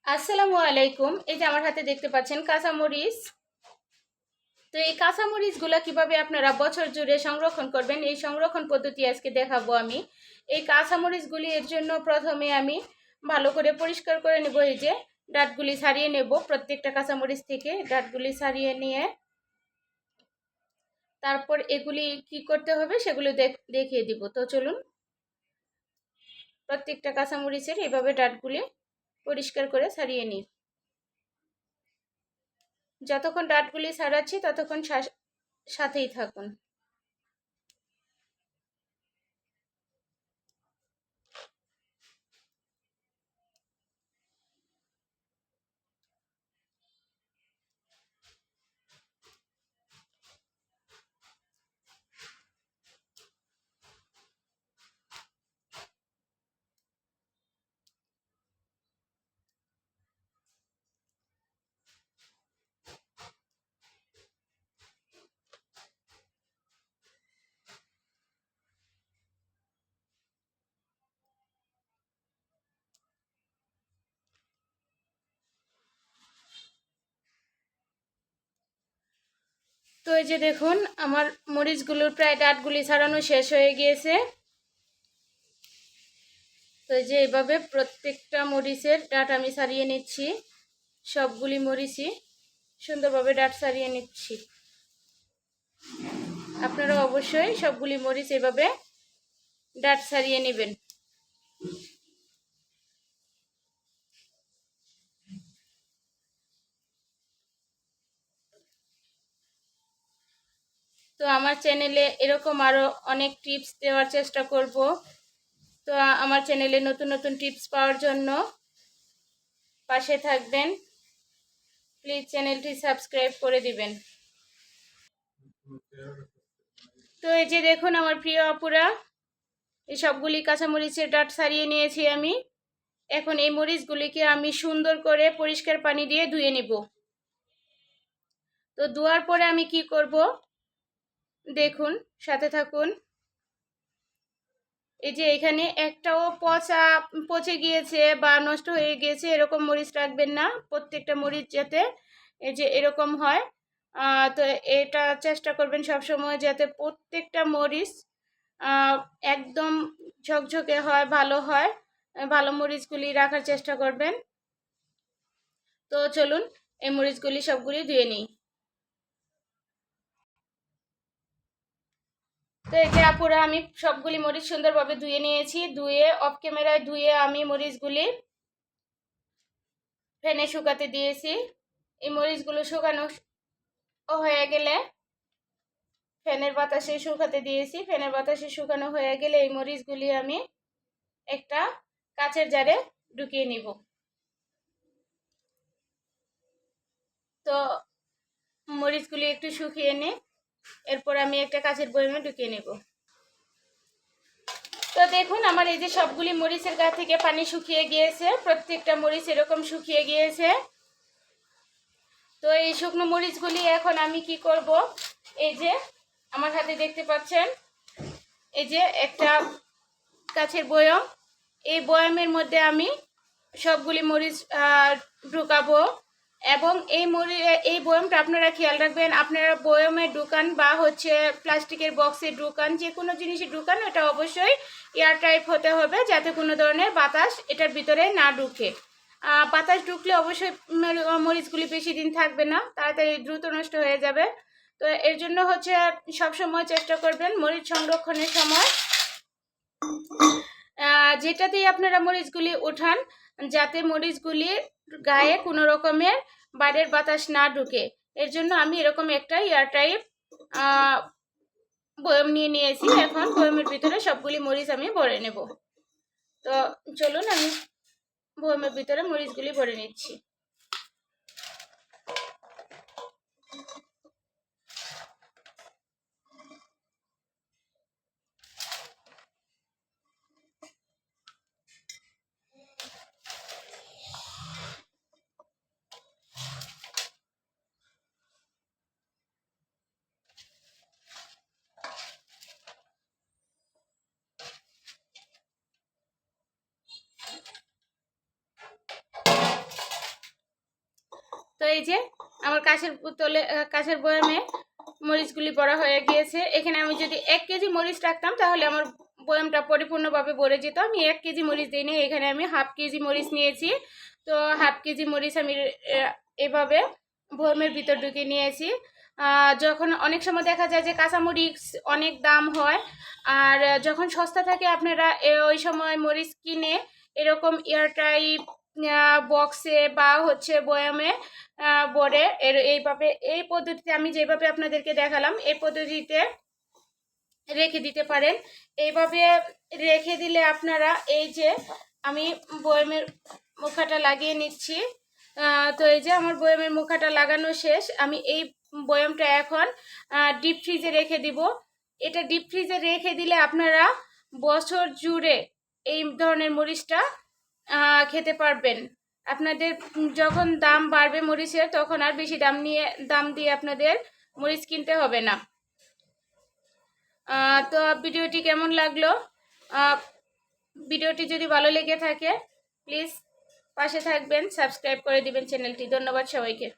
আসসালামু আলাইকুম। এই যে আমার হাতে দেখতে পাচ্ছেন কাঁচামরিচ। তো এই কাঁচামরিচগুলো কিভাবে আপনারা বছর জুড়ে সংরক্ষণ করবেন, এই সংরক্ষণ পদ্ধতি আজকে দেখাবো আমি। এই কাঁচামরিচগুলি এর জন্য প্রথমে আমি ভালো করে পরিষ্কার করে নেব। এই যে ডাঁটগুলি ছাড়িয়ে নেব, প্রত্যেকটা কাঁচামরিচ থেকে ডাঁটগুলি ছাড়িয়ে নিয়ে তারপর এগুলি কি করতে হবে সেগুলো দেখিয়ে দিব। তো চলুন, প্রত্যেকটা কাঁচামরিচের এইভাবে ডাঁটগুলি পরিষ্কার করে ছাড়িয়ে নিই। যতক্ষণ ডাঁটগুলি ছাড়াচ্ছি ততক্ষণ সাথেই থাকুন। তো এই যে দেখুন, আমার মরিচগুলোর প্রায় ডাঁটগুলি ছাড়ানো শেষ হয়ে গিয়েছে। তো এই যে এইভাবে প্রত্যেকটা মরিচের ডাঁট আমি ছাড়িয়ে নিচ্ছি। সবগুলি মরিচই সুন্দরভাবে ডাঁট ছাড়িয়ে নিচ্ছি। আপনারা অবশ্যই সবগুলি মরিচ এভাবে ডাঁট ছাড়িয়ে নেবেন। তো আমার চ্যানেলে এরকম আরও অনেক টিপস দেওয়ার চেষ্টা করব। তো আমার চ্যানেলে নতুন নতুন টিপস পাওয়ার জন্য পাশে থাকবেন। প্লিজ চ্যানেলটি সাবস্ক্রাইব করে দিবেন। তো এই যে দেখুন আমার প্রিয় আপুরা, এই সবগুলি কাঁচামরিচের ডাঁট ছাড়িয়ে নিয়েছি আমি। এখন এই মরিচগুলিকে আমি সুন্দর করে পরিষ্কার পানি দিয়ে ধুয়ে নেব। তো ধোয়ার পরে আমি কি করব দেখুন, সাথে থাকুন। এই যে এখানে একটাও পচে গিয়েছে বা নষ্ট হয়ে গিয়েছে এরকম মরিচ রাখবেন না। প্রত্যেকটা মরিচ যাতে এই যে এরকম হয়, তো এটা চেষ্টা করবেন সবসময় যাতে প্রত্যেকটা মরিচ একদম ঝকঝকে হয়, ভালো হয়। ভালো মরিচগুলি রাখার চেষ্টা করবেন। তো চলুন এই মরিচগুলি সবগুলি ধুয়ে নিই। তো এই যে আপুরা, আমি সবগুলি মরিচ সুন্দরভাবে ধুয়ে নিয়েছি। ধুয়ে অফ ক্যামেরায় ধুয়ে আমি মরিচগুলি ফ্যানে শুকাতে দিয়েছি। এই মরিচগুলো শুকানো হয়ে গেলে ফ্যানের বাতাসে শুকাতে দিয়েছি। ফ্যানের বাতাসে শুকানো হয়ে গেলে এই মরিচগুলি আমি একটা কাচের জারে ঢুকিয়ে নিব। তো মরিচগুলি একটু শুকিয়ে নিয়ে এরপর আমি একটা কাচের বয়ামে ঢুকিয়ে নেব। তো দেখুন আমার এই যে সবগুলি মরিচের গা থেকে পানি শুকিয়ে গিয়েছে, প্রত্যেকটা মরিচ এরকম শুকিয়ে গিয়েছে। তো এই শুকনো মরিচগুলি এখন আমি কি করব, এই যে আমার হাতে দেখতে পাচ্ছেন এই যে একটা কাচের বয়াম, এই বয়ামের মধ্যে আমি সবগুলি মরিচ ঢুকাবো। এবং এই বয়ামটা আপনারা খেয়াল রাখবেন, আপনারা বয়ামে ঢুকান বা হচ্ছে প্লাস্টিকের বক্সে ঢুকান, যে কোনো জিনিসে ঢুকান, এটা অবশ্যই এয়ার টাইট হতে হবে যাতে কোনো ধরনের বাতাস এটার ভিতরে না ঢুকে। বাতাস ঢুকলে অবশ্যই মরিচগুলি বেশি দিন থাকবে না, তাড়াতাড়ি দ্রুত নষ্ট হয়ে যাবে। তো এর জন্য হচ্ছে সবসময় চেষ্টা করবেন মরিচ সংরক্ষণের সময় যেটাতেই আপনারা মরিচগুলি ওঠান যাতে মরিচগুলির গায়ে কোনো রকমের বাইরের বাতাস না ঢুকে। এর জন্য আমি এরকম একটা এয়ারটাইট বয়ম নিয়ে নিয়েছি। এখন বয়মের ভিতরে সবগুলি মরিচ আমি ভরে নেব। তো চলুন আমি বয়মের ভিতরে মরিচগুলি ভরে নিচ্ছি। এই যে আমার কাঁচের বোতলে কাঁচের বয়ামে মরিচগুলি ভরা হয়ে গিয়েছে। এখানে আমি যদি 1 কেজি মরিচ রাখতাম তাহলে আমার বয়ামটা পরিপূর্ণভাবে ভরে যেত। আমি 1 কেজি মরিচ দিইনি, এখানে আমি 1/2 কেজি মরিচ নিয়েছি। তো 1/2 কেজি মরিচ আমি এভাবে বয়ামের ভিতর ঢুকিয়ে নিয়েছি। যখন অনেক সময় দেখা যায় যে কাঁচামরিচ অনেক দাম হয়, আর যখন সস্তা থাকে আপনারা ওই সময় মরিচ কিনে এরকম এয়ারটাইট বক্সে বা হচ্ছে বয়ামে ভরে এইভাবে এই পদ্ধতিতে আমি যেভাবে আপনাদেরকে দেখালাম এই পদ্ধতিতে রেখে দিতে পারেন। এইভাবে রেখে দিলে আপনারা এই যে আমি বয়ামের মুখাটা লাগিয়ে নিচ্ছি। তো এই যে আমার বয়ামের মুখাটা লাগানো শেষ। আমি এই বয়ামটা এখন ডিপ ফ্রিজে রেখে দিব। এটা ডিপ ফ্রিজে রেখে দিলে আপনারা বছর জুড়ে এই ধরনের মরিচটা খেতে পারবেন। আপনাদের যখন দাম বাড়বে মরিচের তখন আর বেশি দাম দিয়ে আপনাদের মরিচ কিনতে হবে না। তো ভিডিওটি কেমন লাগলো? ভিডিওটি যদি ভালো লেগে থাকে প্লিজ পাশে থাকবেন, সাবস্ক্রাইব করে দিবেন চ্যানেলটি। ধন্যবাদ সবাইকে।